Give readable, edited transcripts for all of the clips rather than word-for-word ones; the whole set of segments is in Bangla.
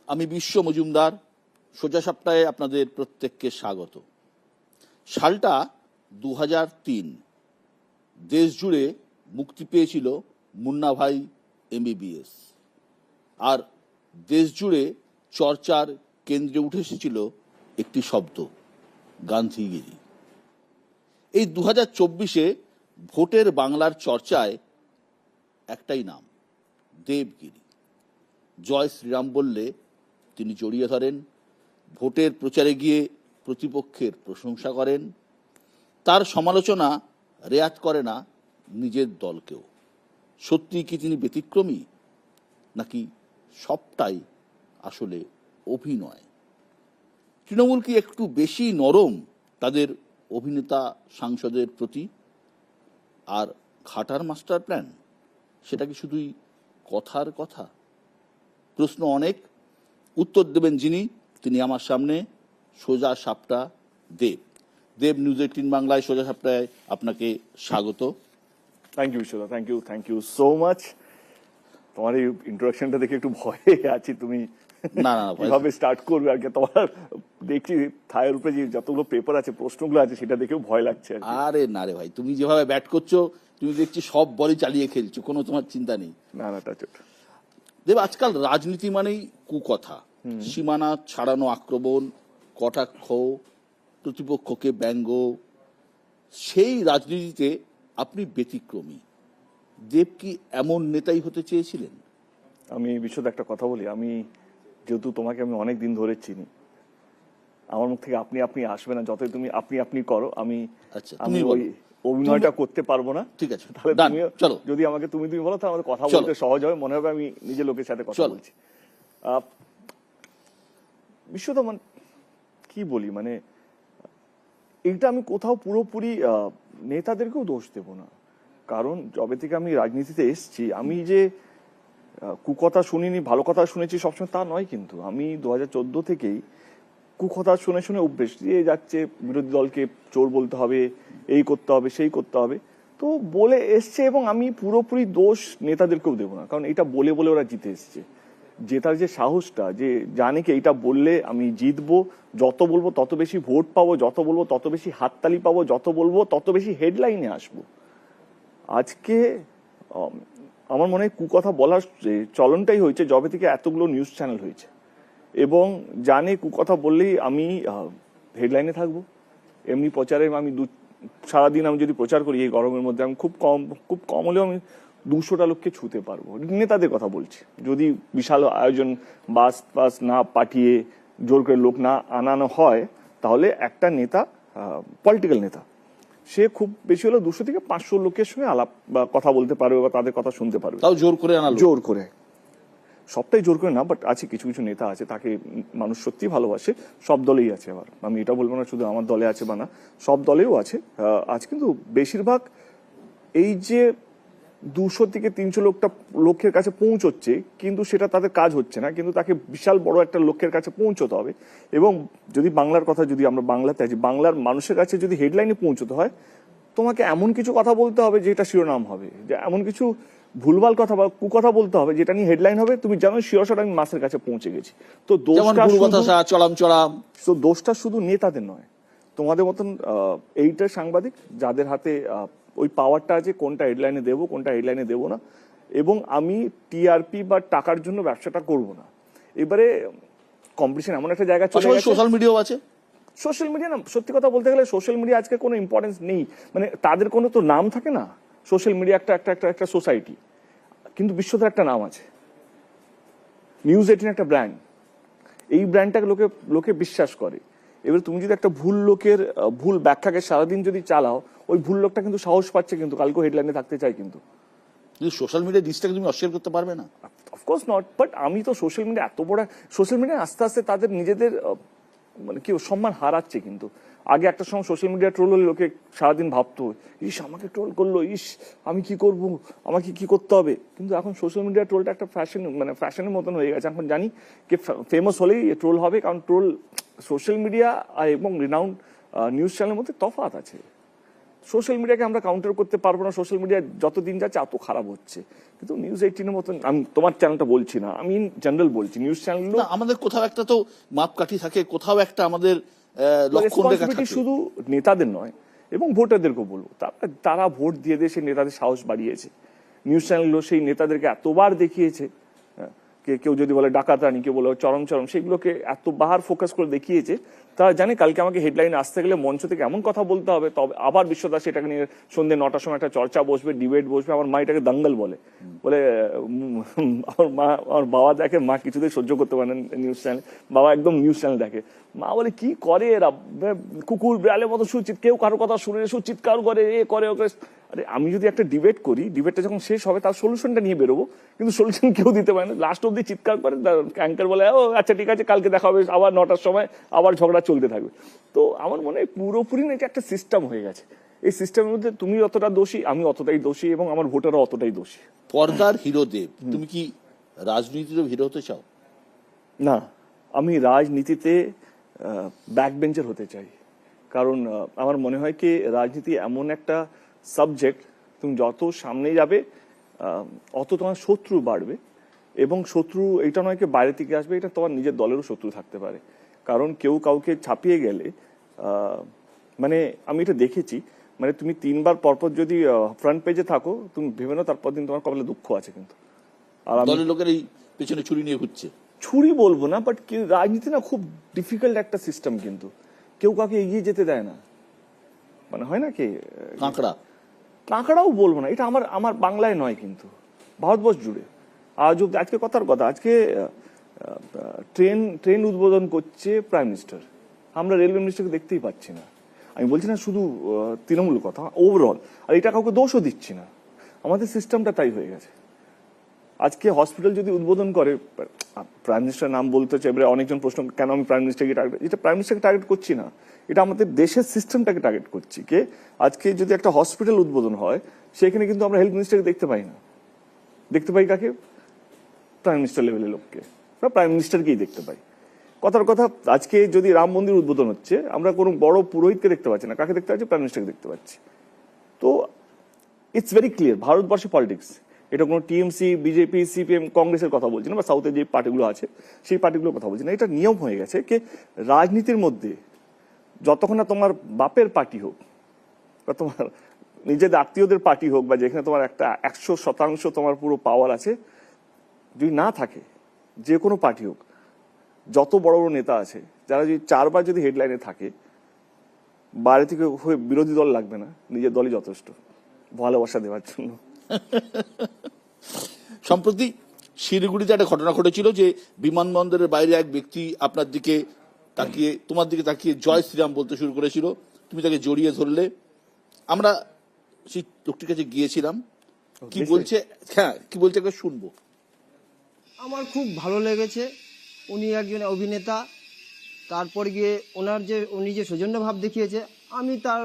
আমি বিশ্ব মজুমদার। সোজা সাপটায় আপনাদের প্রত্যেককে স্বাগত। সালটা 2003। দেশ জুড়ে মুক্তি পেয়েছিল মুন্না ভাই MBBS, আর দেশ জুড়ে চর্চার কেন্দ্রে উঠে এসেছিল একটি শব্দ, গান্ধীগিরি। এই 2024-এ ভোটের বাংলার চর্চায় একটাই নাম, দেবগিরি। জয় শ্রীরাম বললে তিনি জড়িয়ে ধরেন, ভোটের প্রচারে গিয়ে প্রতিপক্ষের প্রশংসা করেন, তার সমালোচনা রেয়াত করে না নিজের দলকেও। সত্যি কি তিনি ব্যতিক্রমী, নাকি সবটাই আসলে অভিনয়? তৃণমূল কি একটু বেশি নরম তাদের অভিনেতা সাংসদের প্রতি? আর ঘাটার মাস্টার প্ল্যান, সেটা কি শুধুই কথার কথা? প্রশ্ন অনেক, উত্তর দেবেন যিনি, তিনি আমার সামনে। সোজা সাপটা দেব। দেব, নিউজ 18 বাংলায় সোজা সাপটায় আপনাকে স্বাগত। থ্যাংক ইউ বিশ্বদা, থ্যাংক ইউ সো মাচ। তোমার এই ইন্ট্রোডাকশনটা দেখে একটু ভয়ে আছি, তুমি না না, কিভাবে স্টার্ট করবে আর কি। তোমার দেখছি থায়ের উপরে যে যতগুলো পেপার আছে, প্রশ্নগুলো আছে, সেটা দেখেও ভয় লাগছে। আরে না রে ভাই, তুমি যেভাবে ব্যাট করছো, তুমি দেখছি সব বলই চালিয়ে খেলছো, কোনো তোমার চিন্তা নেই। না না, টাচ দেব, আজকাল রাজনীতি মানেই কুকথা, সীমানা ছাড়ানো আক্রমণ, কটাক্ষ, প্রতিপক্ষকে ব্যঙ্গ। সেই রাজনীতিতে আপনি ব্যতিক্রমী। দেব কি এমন নেতাই হতে চেয়েছিলেন? আমি বিশ্বদা একটা কথা বলি, আমি যেহেতু তোমাকে আমি অনেক দিন ধরে চিনি, আমার মুখ থেকে আপনি আপনি আসবে না। যতই তুমি আপনি আপনি করো, আমি ওই অভিনয়টা করতে পারবো না। ঠিক আছে, তাহলে তুমি চলো, যদি আমাকে তুমি তুমি বলো, তাহলে আমাদের কথা বলতে সহজ হবে, মনে হবে আমি নিজের লোকের সাথে কথা বলছি। বিশ্বদা, মানে কি বলি, মানে এইটা আমি কোথাও পুরোপুরি নেতাদেরকেও দোষ দেব না, কারণ যবে থেকে আমি রাজনীতিতে এসছি, আমি যে কুকথা শুনিনি, ভালো কথা শুনেছি সবসময় তা নয়। কিন্তু আমি 2014 থেকেই কুকথা শুনে শুনে অভ্যেস দিয়ে যাচ্ছে, বিরোধী দলকে চোর বলতে হবে, এই করতে হবে, সেই করতে হবে, তো বলে এসছে। এবং আমি পুরোপুরি দোষ নেতাদেরকেও দেবো না, কারণ এটা বলে বলে ওরা জিতে এসছে। জেতার যে সাহসটা, যে জানে কি এইটা বললে আমি জিতবো, যত বলবো তত বেশি ভোট পাবো, যত বলবো তত বেশি হাততালি পাবো, যত বলবো তত বেশি হেডলাইনে আসবো। আজকে আমার মনে হয় কুকথা বলার চলনটাই হয়েছে যবে থেকে এতগুলো নিউজ চ্যানেল হয়েছে, এবং জানে কুকথা বললেই আমি হেডলাইনে থাকবো। এমনি প্রচারে আমি সারাদিন আমি যদি প্রচার করি এই গরমের মধ্যে, আমি খুব কম হলেও আমি 200টা লোককে ছুতে পারবো। নেতাদের কথা বলছি, যদি বিশাল আয়োজন, বাস না পাঠিয়ে জোর করে লোক না আনানো হয়, তাহলে একটা নেতা, পলিটিক্যাল নেতা, সে খুব বেশি হলো 200 থেকে 500 লোকের সঙ্গে আলাপ বা কথা বলতে পারবে, বা তাদের কথা শুনতে পারবে। তাও জোর করে আনা, জোর করে, সবটাই জোর করে না, বাট আছে কিছু কিছু নেতা আছে, তাকে মানুষ সত্যি ভালোবাসে। সব দলেই আছে, আবার আমি এটা বলবো না শুধু আমার দলে আছে বা না, সব দলেও আছে। আজ কিন্তু বেশিরভাগ এই যে 200 থেকে 300 লোকের কাছে পৌঁছচ্ছে, কিন্তু সেটা তাদের কাজ হচ্ছে না, কিন্তু তাকে বিশাল বড় একটা লোকের কাছে পৌঁছতে হবে। এবং যদি বাংলার কথা, যদি আমরা বাংলাতে আছি, বাংলার মানুষের কাছে যদি হেডলাইনে পৌঁছতে হয়, তোমাকে এমন কিছু কথা বলতে হবে যেটা শিরোনাম হবে, যে এমন কিছু ভুলভাল কথা বা কুকথা বলতে হবে যেটা নিয়ে হেডলাইন হবে, তুমি জানো শিরোশট আমি মাসের কাছে পৌঁছে গেছি। তো দোষটা শুধু নেতাদের নয়, তোমাদের মতন এইটার সাংবাদিক যাদের হাতে ওই পাওয়ারটা আছে, কোনটা হেডলাইনে দেবো, কোনটা হেডলাইনে দেবো না। এবং আমি টিআরপি বা টাকার জন্য ব্যবসাটা করব না। এবারে কম্পিটিশন এমন একটা জায়গা চলে গেছে, সোশ্যাল মিডিয়াও আছে। সোশ্যাল মিডিয়া না, সত্যি কথা বলতে গেলে সোশ্যাল মিডিয়া আজকে কোনো ইম্পর্টেন্স নেই, মানে তাদের কোনো তো নাম থাকে না। সোশ্যাল মিডিয়া একটা একটা একটা একটা সোসাইটি, কিন্তু বিশ্বদের একটা নাম আছে। নিউজ 18 একটা ব্র্যান্ড, এই ব্র্যান্ডটাকে লোকে বিশ্বাস করে। এবার তুমি যদি একটা লোকের ভুল ব্যাখ্যাকে সারাদিন যদি চালাও, ওই ভুল লোকটা কিন্তু সাহস পাচ্ছে, কিন্তু কালকে হেডলাইনে থাকতে চাই। কিন্তু সোশ্যাল মিডিয়া ডিসটাকে তুমি অস্বীকার করতে পারবে না, অফকোর্স নট। বাট আমি তো সোশ্যাল মিডিয়া এত বড়, সোশ্যাল মিডিয়া আস্তে আস্তে তাদের নিজেদের মানে কি সম্মান হারাচ্ছে। কিন্তু আগে একটা সময় সোশ্যাল মিডিয়া ট্রোল হলে লোকে সারাদিন ভাবতো, ইস আমাকে ট্রোল করলো, ইস আমি কি করব, আমাকে কি করতে হবে। কিন্তু এখন সোশ্যাল মিডিয়া ট্রোলটা একটা ফ্যাশন, মানে ফ্যাশনের মতন হয়ে গেছে। এখন জানি কি ফেমাস হলেই ট্রোল হবে, কারণ ট্রোল সোশ্যাল মিডিয়া এবং রিনাউন্ড নিউজ চ্যানেলের মধ্যে তফাৎ আছে। সোশ্যাল মিডিয়াকে আমরা কাউন্টার করতে পারবো না, সোশ্যাল মিডিয়া যত দিন যাচ্ছে এত খারাপ হচ্ছে। কিন্তু নিউজ 18-এর মতন, আমি তোমার চ্যানেলটা বলছি না, আমি জেনারেল বলছি, নিউজ চ্যানেলগুলো না, আমাদের কোথাও একটা তো মাপকাঠি থাকে, কোথাও একটা আমাদের লক্ষণ রেখা রেসপন্সিবিলিটি থাকে। শুধু নেতাদের নয়, এবং ভোটারদেরকেও বলবো, তারা ভোট দিয়ে দিয়ে সেই নেতাদের সাহস বাড়িয়েছে। নিউজ চ্যানেলগুলো সেই নেতাদেরকে এতবার দেখিয়েছে, কেউ যদি বলে ডাকাত রানী, কেউ বলে চরম চরম, সেগুলোকে এতবার ফোকাস করে দেখিয়েছে। তারা জানে কালকে আমাকে হেডলাইনে আসতে গেলে মঞ্চ থেকে এমন কথা বলতে হবে, তবে আবার বিশ্বদাস সেটাকে নিয়ে সন্ধ্যে 9টার সময় একটা চর্চা বসবে, ডিবেট বসবে। আমার মা এটাকে দাঙ্গল বলে আমার বাবা দেখে, মা কিছুতেই সহ্য করতে পারে না নিউজ চ্যানেল, বাবা একদম নিউজ চ্যানেল দেখে। মা বলে কি করে এরা, কুকুর বিড়ালের মতো কেউ কারো কথা শুনে চিৎকার করে, এ করে ও করে। আরে আমি যদি একটা ডিবেট করি, ডিবেটটা যখন শেষ হবে তার সলিউশনটা নিয়ে বেরোবো, কিন্তু সলিউশন কেউ দিতে পারে না, লাস্ট অব্দি চিৎকার করে। অ্যাঙ্কার বলে ও আচ্ছা ঠিক আছে, কালকে দেখা হবে আবার 9টার সময়, আবার ঝগড়া চলতে থাকবে। তো আমার মনে হয় পুরোপুরি না, এটা একটা সিস্টেম হয়ে গেছে। এই সিস্টেমের মধ্যে তুমি যতটা দোষী, আমি অতটাই দোষী, এবং আমার ভোটাররা অতটাই দোষী। পর্দার হিরো দেব, তুমি কি রাজনীতিরও হিরো হতে চাও? না, আমি রাজনীতিতে ব্যাক বেঞ্চার হতে চাই। কারণ আমার মনে হয় কি, রাজনীতি এমন একটা সাবজেক্ট, তুমি যত সামনে যাবে অত তোমার শত্রু বাড়বে। এবং শত্রু এটা নয় কি বাইরে থেকে আসবে, এটা তোমার নিজের দলেরও শত্রু থাকতে পারে। কারণ কেউ কাউকে ছাপিয়ে গেলে, মানে আমি এটা দেখেছি, মানে তুমি 3বার পরপর যদি ফ্রন্ট পেজে থাকো, তুমি ভেবে নাও তারপর দিন তোমার কপালে দুঃখ আছে। কিন্তু আর দলের লোকের এই পেছনে ছুরি নিয়ে ঘুরছে। ছুরি বলবো না, বাট রাজনীতি না খুব ডিফিকাল্ট একটা সিস্টেম, কিন্তু কেউ কাউকে এগিয়ে যেতে দেয় না। মানে হয় না কি কাঁকড়াও বলবো না, এটা আমার আমার বাংলায় নয়, কিন্তু ভারতবর্ষ জুড়ে আজ আজকে কথার কথা, আজকে ট্রেন উদ্বোধন করছে প্রাইম মিনিস্টার, আমরা রেলওয়ে মিনিস্টারকে দেখতেই পাচ্ছি না। আমি বলছি না শুধু তৃণমূল কথা, ওভারঅল। আর এটা কাউকে দোষও দিচ্ছি না, আমাদের সিস্টেমটা তাই হয়ে গেছে। আজকে হসপিটাল যদি উদ্বোধন করে, প্রাইম মিনিস্টার নাম বলতে চাই, এবারে অনেকজন প্রশ্ন কেন আমি প্রাইম মিনিস্টারকে টার্গেট, এটা প্রাইম মিনিস্টারকে টার্গেট করছি না, এটা আমাদের দেশের সিস্টেমটাকে টার্গেট করছি। কে আজকে যদি একটা হসপিটাল উদ্বোধন হয়, সেখানে কিন্তু আমরা হেলথ মিনিস্টারকে দেখতে পাই না, দেখতে পাই কাকে? প্রাইম মিনিস্টার লেভেলের লোককে, বা প্রাইম মিনিস্টারকেই দেখতে পাই। কথার কথা, আজকে যদি রাম মন্দির উদ্বোধন হচ্ছে, আমরা কোনো বড় পুরোহিতকে দেখতে পাচ্ছি না, কাকে দেখতে পাচ্ছি? প্রাইম মিনিস্টারকে দেখতে পাচ্ছি। তো ইটস ভেরি ক্লিয়ার, ভারতবর্ষে পলিটিক্স, এটা কোনো টিএমসি, বিজেপি, সিপিএম, কংগ্রেসের কথা বলছি না, বা সাউথে যে পার্টিগুলো আছে সেই পার্টিগুলোর কথা বলছি না। এটা নিয়ম হয়ে গেছে কি, রাজনীতির মধ্যে যতক্ষণ না তোমার বাপের পার্টি হোক, বা তোমার নিজেদের আত্মীয়দের পার্টি হোক, বা যেখানে তোমার একটা 100% তোমার পুরো পাওয়ার আছে, যদি না থাকে, যে কোনো পার্টি হোক, যত বড় বড় নেতা আছে, যারা যদি 4বার যদি হেডলাইনে থাকে, বাইরে থেকে হয়ে বিরোধী দল লাগবে না, নিজের দলই যথেষ্ট ভালোবাসা দেওয়ার জন্য। সম্প্রতি শিলিগুড়িতে একটা ঘটনা ঘটেছিল যে বিমানবন্দরের বাইরে এক ব্যক্তি আপনার দিকে তাকিয়ে, তোমার দিকে তাকিয়ে জয় শ্রীরাম বলতে শুরু করেছিল, তুমি তাকে জড়িয়ে ধরলে। আমরা সেই লোকটির কাছে গিয়েছিলাম, কি বলছে, হ্যাঁ কি বলছে একবার শুনবো। আমার খুব ভালো লেগেছে, উনি একজন অভিনেতা। তারপর গিয়ে উনি যে সৌজন্য ভাব দেখিয়েছে, আমি তার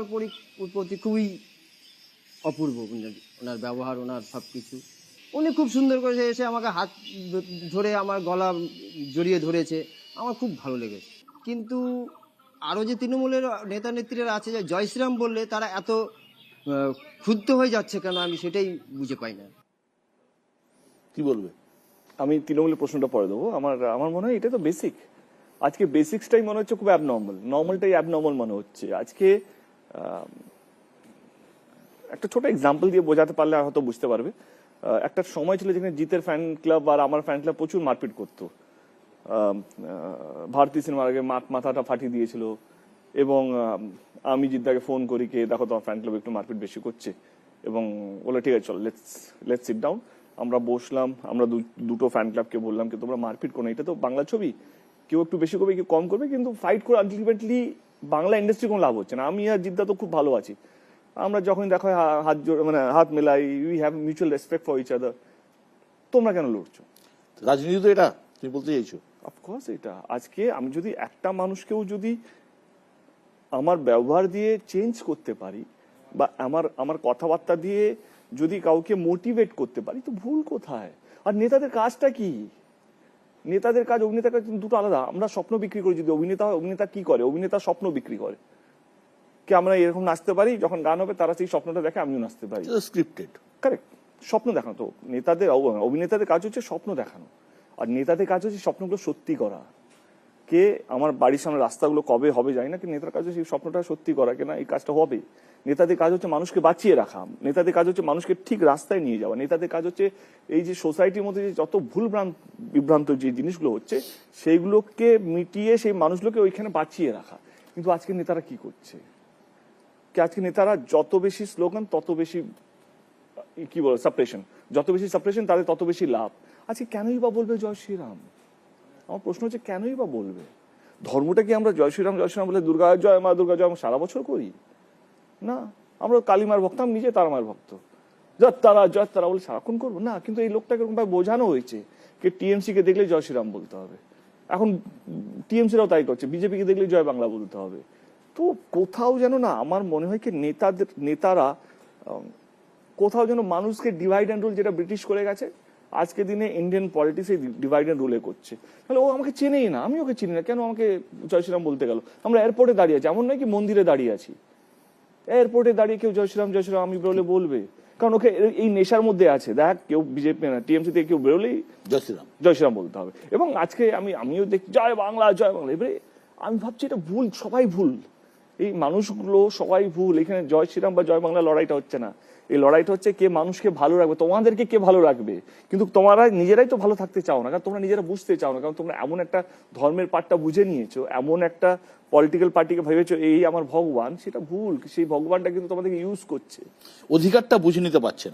প্রতি খুবই অপূর্ব। ওনার ব্যবহার, ওনার সব কিছু, উনি খুব সুন্দর করে এসে আমাকে হাত ধরে আমার গলা জড়িয়ে ধরেছে, আমার খুব ভালো লেগেছে। কিন্তু আরও যে তৃণমূলের নেতা নেত্রীরা আছে, যে জয় শ্রীরাম বললে তারা এত ক্ষুব্ধ হয়ে যাচ্ছে কেন, আমি সেটাই বুঝে পাই না। কি বলবে? আমি তৃণমূলের প্রশ্নটা পরে দেবো। আমার মনে হয় এটা তো বেসিক, আজকে বেসিক্সটাই মনে হচ্ছে খুব অ্যাবনর্মাল, নর্মালটাই অ্যাবনর্মাল মনে হচ্ছে আজকে। একটা ছোট এক্সাম্পল দিয়ে বোঝাতে পারলে হয়তো বুঝতে পারবে। একটা সময় ছিল যেখানে জিতের ফ্যান ক্লাব আর আমার ফ্যান ক্লাব প্রচুর মারপিট করতো। ভারতী সিনেমার আগে মাথাটা ফাটিয়ে দিয়েছিল, এবং আমি জিদ্দাকে ফোন করি, কে দেখো তোমার ফ্যান ক্লাব একটু মারপিট বেশি করছে, এবং বলে ঠিক আছে চল লেটস সিট ডাউন। আমরা বসলাম, আমরা দুটো ফ্যান ক্লাবকে বললাম কি তোমরা মারপিট করো, এটা তো বাংলা ছবি, কেউ একটু বেশি করবে, কেউ কম করবে, কিন্তু ফাইট করে আলটিমেটলি বাংলা ইন্ডাস্ট্রি কোনো লাভ হচ্ছে না। আমি আর জিদ্দা তো খুব ভালো আছি, আমরা যখন দেখো হাত মেলাই, we have mutual respect for each other. তোমরা কেন লড়ছো? রাজনীতি তো এটা তুমি বলতে চাইছো? অফকোর্স এটা। আজকে আমি যদি একটা মানুষকেও যদি আমার ব্যবহার দিয়ে চেঞ্জ করতে পারি, বা আমার কথাবার্তা দিয়ে যদি কাউকে মোটিভেট করতে পারি, তো ভুল কোথায়? আর নেতাদের কাজটা কি? নেতাদের কাজ, অভিনেতার কাজ দুটো আলাদা। আমরা স্বপ্ন বিক্রি করি, যদি অভিনেতা হয়, অভিনেতা কি করে? অভিনেতা স্বপ্ন বিক্রি করে। কি আমরা এরকম নাচতে পারি, যখন গান হবে তারা সেই স্বপ্নটা দেখে আমিও নাচতে পারি। স্ক্রিপ্টেড। কারেক্ট, স্বপ্ন দেখানো। তো নেতাদের অভিনেতাদের কাজ হচ্ছে স্বপ্ন দেখানো, আর নেতাদের কাজ হচ্ছে স্বপ্নগুলো সত্যি করা। কে আমার বাড়ির সামনে রাস্তাগুলো কবে হবে জানি না, কিন্তু নেতার কাজ হচ্ছে সেই স্বপ্নটা সত্যি করা, কিনা এই কাজটা হবে। নেতাদের কাজ হচ্ছে মানুষকে বাঁচিয়ে রাখা, নেতাদের কাজ হচ্ছে মানুষকে ঠিক রাস্তায় নিয়ে যাওয়া, নেতাদের কাজ হচ্ছে এই যে সোসাইটির মধ্যে যে যত বিভ্রান্ত যে জিনিসগুলো হচ্ছে সেইগুলোকে মিটিয়ে সেই মানুষগুলোকে ওইখানে বাঁচিয়ে রাখা। কিন্তু আজকে নেতারা কি করছে? আজকে নেতারা যত বেশি স্লোগান তত বেশি কি বলে সাপ্রেশন, যত বেশি সাপ্রেশন তাদের তত বেশি লাভ। আজকে কেনই বা বলবে জয় শ্রীরাম? আমার প্রশ্ন হচ্ছে কেনই বা বলবে? ধর্মটা কি আমরা জয় শ্রীরাম বলে দুর্গা জয় মা দুর্গা জয় সারা বছর করি না? আমরা কালীমার ভক্ত, আমি নিজে তার মায়ের ভক্ত, জয় তারা বলে সারাক্ষণ করবো না। কিন্তু এই লোকটাকে এরকম ভাবে বোঝানো হয়েছে যে টিএমসি কে দেখলে জয় শ্রীরাম বলতে হবে, এখন টিএমসিরাও তাই করছে, বিজেপি কে দেখলে জয় বাংলা বলতে হবে। তো কোথাও যেন না, আমার মনে হয় কি নেতারা কোথাও যেন মানুষকে ডিভাইড অ্যান্ড রুল, যেটা ব্রিটিশ করে গেছে, আজকে দিনে ইন্ডিয়ান পলিটিক্স এই ডিভাইড অ্যান্ড রুলে করছে। তাহলে ও আমাকে চেনেই না, আমি ওকে চিনি না, কেন আমাকে জয় শ্রীরাম বলতে গেল? আমরা এয়ারপোর্টে দাঁড়িয়ে আছি, এমন নয় কি মন্দিরে দাঁড়িয়ে আছি, এয়ারপোর্টে দাঁড়িয়ে কেউ জয় শ্রীরাম আমি বেরোলে বলবে, কারণ ওকে এই নেশার মধ্যে আছে। দেখ, কেউ বিজেপি না টিএমসি থেকে কেউ বেরোলেই জয় শ্রীরাম বলতে হবে। এবং আজকে আমিও দেখি জয় বাংলা জয় বাংলা, এবারে আমি ভাবছি এটা ভুল, সবাই ভুল, এই মানুষগুলো সবাই ভুল। এখানে জয় শ্রীরাম বা জয় বাংলা লড়াইটা হচ্ছে না, এই লড়াইটা হচ্ছে কে মানুষকে ভালো রাখবে, তোমাদেরকে কে ভালো রাখবে। কিন্তু তোমরা নিজেরাই তো ভালো থাকতে চাও না, কারণ তোমরা নিজেরা বুঝতে চাও না, কারণ তোমরা এমন একটা ধর্মের পার্টটা বুঝে নিয়েছো, এমন একটা পলিটিক্যাল পার্টিকে ভেবেছো এই আমার ভগবান, সেটা ভুল। সেই ভগবানটা কিন্তু তোমাদেরকে ইউজ করছে, অধিকারটা বুঝে নিতে পারছে না।